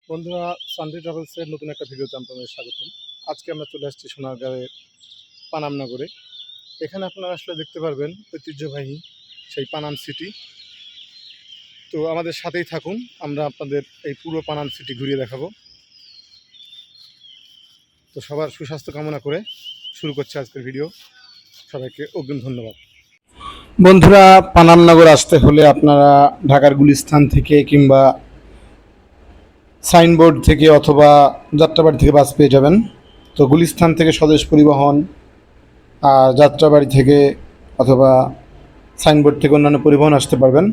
বন্ধুরা, সানডে ট্রাভেলসের নতুন একটা ভিডিওতে আপনাদের স্বাগতম। আজকে আমরা চলে আসছি সোনারগাঁয়ের পানামনগরে। এখানে আপনারা আসলে দেখতে পারবেন ঐতিহ্যবাহী সেই পানাম সিটি। তো আমাদের সাথেই থাকুন, আমরা আপনাদের এই পুরো পানাম সিটি ঘুরিয়ে দেখাবো। তো সবার সুস্বাস্থ্য কামনা করে শুরু করছে আজকের ভিডিও। সবাইকে অগ্রিম ধন্যবাদ। বন্ধুরা, পানামনগর আসতে হলে আপনারা ঢাকার গুলিস্তান থেকে কিংবা সাইনবোর্ড থেকে অথবা যাত্রাবাড়ি থেকে বাস পেয়ে যাবেন। তো গুলিস্তান থেকে স্বদেশ পরিবহন, আর যাত্রাবাড়ি থেকে অথবা সাইনবোর্ড থেকে অন্যান্য পরিবহন আসতে পারবেন।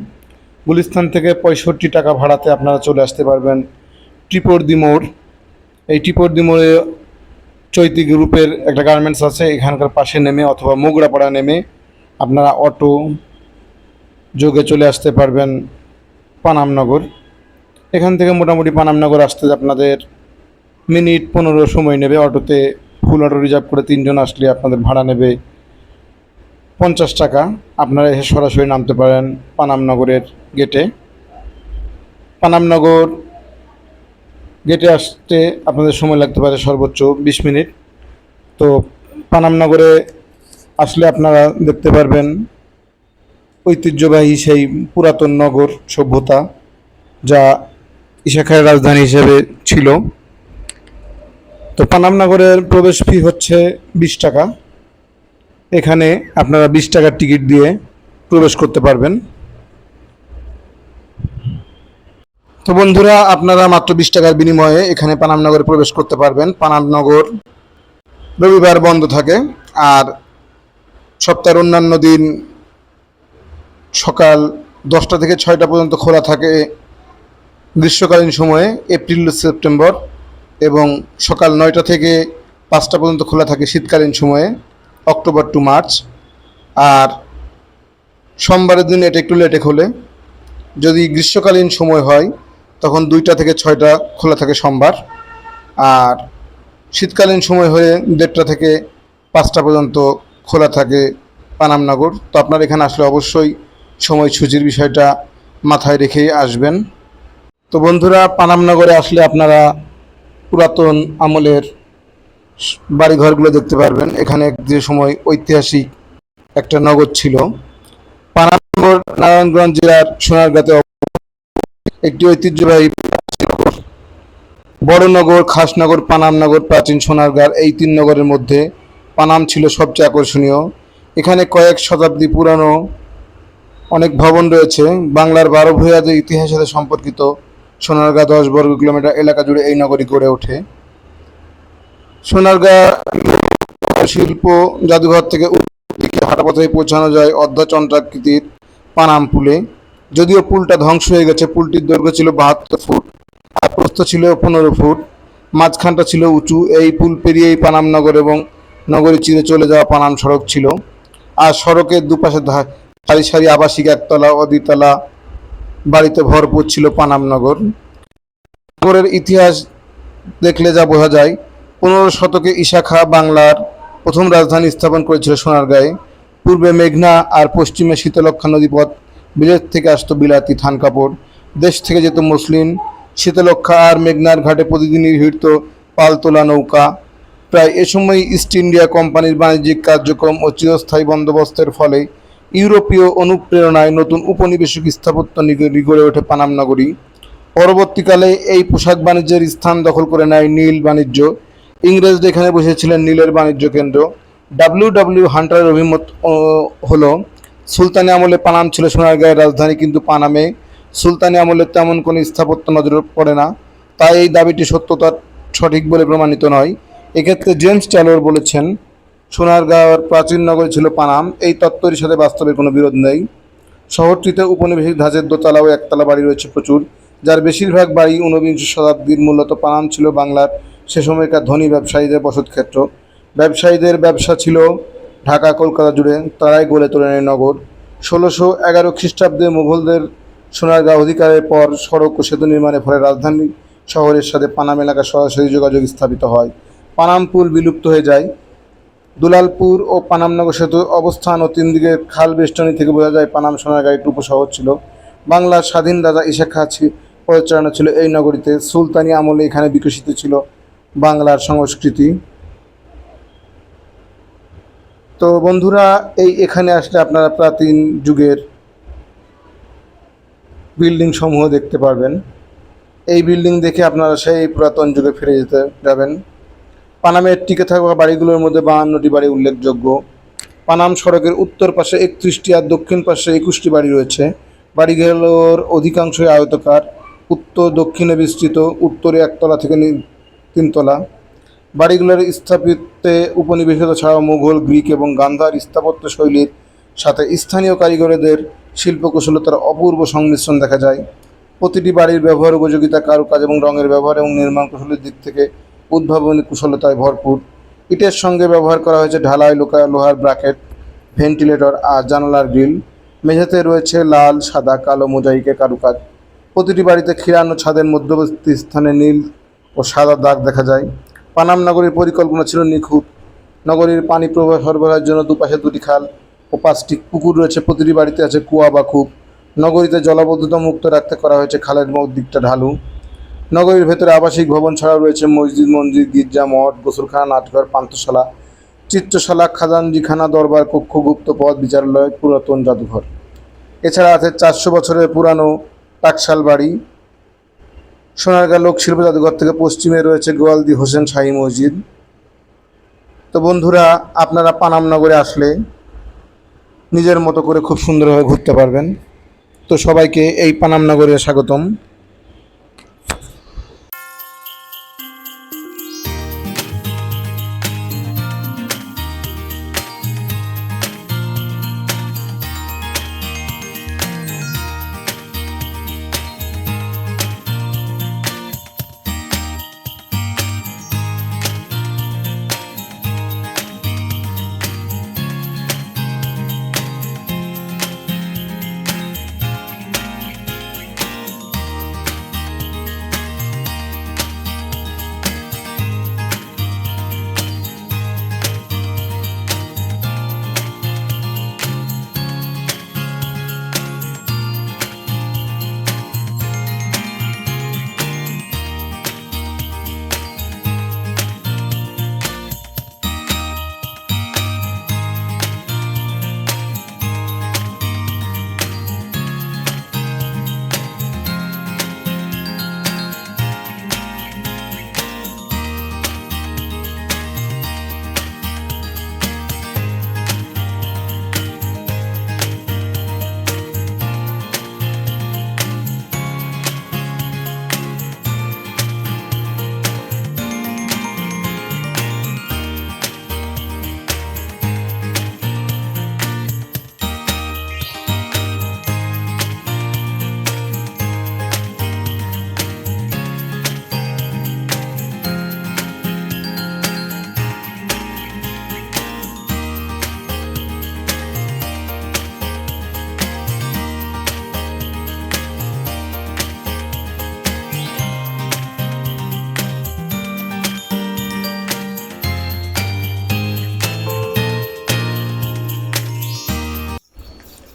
গুলিস্তান থেকে 65 টাকা ভাড়াতে আপনারা চলে আসতে পারবেন টিপরদি মোড়। এই টিপরদি মোড়ে চৈতি গ্রুপের একটা গার্মেন্টস আছে, এখানকার পাশে নেমে অথবা মোগরাপাড়া নেমে আপনারা অটো যোগে চলে আসতে পারবেন পানামনগর। এখান থেকে মোটামুটি পানামনগর আসতে আপনাদের মিনিট 15 সময় নেবে। অটোতে ফুল অটো রিজার্ভ করে 3 জন আসলে আপনাদের ভাড়া নেবে 50 টাকা। আপনারা এসে সরাসরি নামতে পারেন পানামনগরের গেটে। পানামনগর গেটে আসতে আপনাদের সময় লাগতে পারে সর্বোচ্চ 20 মিনিট। তো পানামনগরে আসলে আপনারা দেখতে পারবেন ঐতিহ্যবাহী সেই পুরাতন নগর সভ্যতা, যা ঈশা রাজধানী হিসেবে ছিল। তো পানামনগরের প্রবেশ ফি হচ্ছে 20 টাকা। এখানে আপনারা 20 টাকার টিকিট দিয়ে প্রবেশ করতে পারবেন। তো বন্ধুরা, আপনারা মাত্র 20 টাকার বিনিময়ে এখানে পানামনগরে প্রবেশ করতে পারবেন। পানামনগর রবিবার বন্ধ থাকে, আর সপ্তাহের অন্যান্য দিন সকাল 10টা থেকে 6টা পর্যন্ত খোলা থাকে গ্রীষ্মকালীন সময়ে, এপ্রিল সেপ্টেম্বর, এবং সকাল 9টা থেকে 5টা পর্যন্ত খোলা থাকে শীতকালীন সময়ে, অক্টোবর টু মার্চ। আর সোমবারের দিন এটা একটু লেটে খোলে। যদি গ্রীষ্মকালীন সময় হয় তখন 2টা থেকে 6টা খোলা থাকে সোমবার, আর শীতকালীন সময় হয়ে 1:30টা থেকে 5টা পর্যন্ত খোলা থাকে পানামনগর। তো আপনারা এখানে আসলে অবশ্যই সময়সূচির বিষয়টা মাথায় রেখেই আসবেন। তো বন্ধুরা, পানামনগরে আসলে আপনারা পুরাতন আমলের বাড়িঘরগুলো দেখতে পারবেন। এখানে যে সময় ঐতিহাসিক একটা নগর ছিল। পানামনগর নারায়ণগঞ্জ জেলার সোনারগাঁতে একটি ঐতিহ্যবাহী নগর। বড়নগর, খাসনগর, পানামনগর, প্রাচীন সোনারগাঁ, এই 3 নগরের মধ্যে পানাম ছিল সবচেয়ে আকর্ষণীয়। এখানে কয়েক শতাব্দী পুরানো অনেক ভবন রয়েছে। বাংলার 12 ভূঁইয়াদের ইতিহাসের সাথে সম্পর্কিত সোনারগাঁ 10 বর্গ কিলোমিটার এলাকা জুড়ে এই নগরী গড়ে ওঠে। সোনারগাঁ শিল্প জাদুঘর থেকে দিকে হাঁটা পথে পৌঁছানো যায় অর্ধচন্দ্রাকৃতির পানাম পুলে। যদিও পুলটা ধ্বংস হয়ে গেছে, পুলটির দৈর্ঘ্য ছিল 72 ফুট আর প্রস্থ ছিল 15 ফুট। মাঝখানটা ছিল উঁচু। এই পুল পেরিয়েই পানামনগর এবং নগরী চিরে চলে যাওয়া পানাম সড়ক ছিল। আর সড়কের দুপাশে সারি সারি আবাসিক একতলা ও দ্বিতলা বাড়িতে ভরপুর ছিল পানামনগর। নগরের ইতিহাস দেখলে যা বোঝা যায়, 15 শতকে ঈশা খাঁ বাংলার প্রথম রাজধানী স্থাপন করেছিল সোনারগাঁয়ে। পূর্বে মেঘনা আর পশ্চিমে শীতলক্ষ্যা নদীপথ। বিলেত থেকে আসতো বিলাতি থান কাপড়, দেশ থেকে যেত মসলিন। শীতলক্ষ্যা আর মেঘনার ঘাটে প্রতিদিনই ভিড়ত পালতোলা নৌকা। প্রায় এ সময় ইস্ট ইন্ডিয়া কোম্পানির বাণিজ্যিক কার্যক্রম ও চিরস্থায়ী বন্দোবস্তের ফলে ইউরোপীয় অনুপ্রেরণায় নতুন উপনিবেশিক স্থাপত্য গড়ে ওঠে পানাম নগরী। পরবর্তীকালে এই পোশাক বাণিজ্যের স্থান দখল করে নেয় নীল বাণিজ্য। ইংরেজরা এখানে বসেছিলেন নীলের বাণিজ্য কেন্দ্র। ডব্লিউ হান্টারের অভিমত হলো, সুলতানি আমলে পানাম ছিল সোনারগাঁয়ের রাজধানী, কিন্তু পানামে সুলতানি আমলে তেমন কোনো স্থাপত্য নজরে পড়ে না। তাই এই দাবিটি সত্যতা সঠিক বলে প্রমাণিত নয়। এক্ষেত্রে জেমস টেলর বলেছেন, সোনারগাঁওয়ের প্রাচীন নগরী ছিল পানাম। এই তত্ত্বের সাথে বাস্তবের কোনো বিরোধ নেই। শহরটিতে উপনিবেশিক ধাঁচের দোতলা ও একতলা বাড়ি রয়েছে প্রচুর, যার বেশিরভাগ বাড়ি 19 শতাব্দীর। মূলত পানাম ছিল বাংলার সে সময়কার ধনী ব্যবসায়ীদের বসতক্ষেত্র। ব্যবসায়ীদের ব্যবসা ছিল ঢাকা কলকাতা জুড়ে, তারাই গড়ে তোলেন এই নগর। 1611 খ্রিস্টাব্দে মুঘলদের সোনারগাঁও অধিকারের পর সড়ক ও সেতু নির্মাণের ফলে রাজধানী শহরের সাথে পানাম এলাকার সরাসরি যোগাযোগ স্থাপিত হয়। পানাম পুল বিলুপ্ত হয়ে যায়। দুলালপুর ও পানামনগর সেতুর অবস্থান ও 3 দিকের খাল বেষ্টনী থেকে বোঝা যায় পানাম সোনারগাঁও একটি উপশহর ছিল। বাংলার স্বাধীন রাজা ঈশা খাঁ পদচারণা ছিল এই নগরীতে। সুলতানি আমলে এখানে বিকশিত ছিল বাংলার সংস্কৃতি। তো বন্ধুরা, এখানে আসলে আপনারা প্রাচীন যুগের বিল্ডিং সমূহ দেখতে পারবেন। এই বিল্ডিং দেখে আপনারা সেই পুরাতন যুগে ফিরে যেতে যাবেন। পানামের টিকে থাকা বাড়িগুলোর মধ্যে 52টি বাড়ি উল্লেখযোগ্য। পানাম সড়কের উত্তর পাশে 31টি আর দক্ষিণ পাশে 21টি বাড়ি রয়েছে। বাড়িগুলোর অধিকাংশই আয়তাকার, উত্তর দক্ষিণে বিস্তৃত, উত্তরে একতলা থেকে 3 তলা। বাড়িগুলোর স্থাপত্যে উপনিবেশিত ছাড়াও মুঘল, গ্রিক এবং গান্ধার স্থাপত্য শৈলীর সাথে স্থানীয় কারিগরদের শিল্পকুশলতার অপূর্ব সংমিশ্রণ দেখা যায়। প্রতিটি বাড়ির ব্যবহার উপযোগিতা, কারুকাজ এবং রঙের ব্যবহার এবং নির্মাণ কৌশলের দিক থেকে উদ্ভাবনী কুশলতায় ভরপুর। ইটের সঙ্গে ব্যবহার করা হয়েছে ঢালাই, লোহার ব্র্যাকেট, ভেন্টিলেটর আর জানালার গ্রিল। মেঝেতে রয়েছে লাল, সাদা, কালো মোজাইকের কারুকাজ। প্রতিটি বাড়িতে খিলানো ছাদের মধ্যবর্তী স্থানে নীল ও সাদা দাগ দেখা যায়। পানাম নগরীর পরিকল্পনা ছিল নিখুঁত। নগরীর পানি প্রবাহ সরবরাহের জন্য দুপাশে 2টি খাল ও 5টি পুকুর রয়েছে। প্রতিটি বাড়িতে আছে কুয়া বা কূপ। নগরীতে জলাবদ্ধতা মুক্ত রাখতে করা হয়েছে খালের দিকটা ঢালু। নগরীর ভেতরে আবাসিক ভবন ছাড়াও রয়েছে মসজিদ, মন্দির, গির্জা, মঠ, গোসলখানা, নাটঘর, পান্থশালা, চিত্রশালা, খাজানজিখানা, দরবার কক্ষ, গুপ্তপথ, বিচারালয়, পুরাতন জাদুঘর। এছাড়া আছে 400 বছরের পুরানো টাকশাল বাড়ি। সোনারগাঁ লোকশিল্প জাদুঘর থেকে পশ্চিমে রয়েছে গোয়ালদি হোসেন শাহী মসজিদ। তো বন্ধুরা, আপনারা পানাম নগরে আসলে নিজের মতো করে খুব সুন্দরভাবে ঘুরতে পারবেন। তো সবাইকে এই পানাম নগরে স্বাগতম।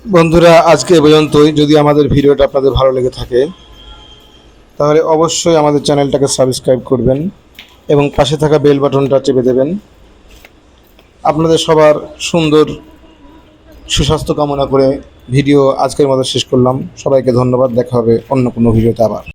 বন্ধুরা, আজকে এ পর্যন্তই। যদি আমাদের ভিডিওটা আপনাদের ভালো লেগে থাকে তাহলে অবশ্যই আমাদের চ্যানেলটাকে সাবস্ক্রাইব করবেন এবং পাশে থাকা বেল বাটনটা চেপে দেবেন। আপনাদের সবার সুন্দর সুস্বাস্থ্য কামনা করে ভিডিও আজকের মতো শেষ করলাম। সবাইকে ধন্যবাদ। দেখা হবে অন্য কোনো ভিডিওতে আবার।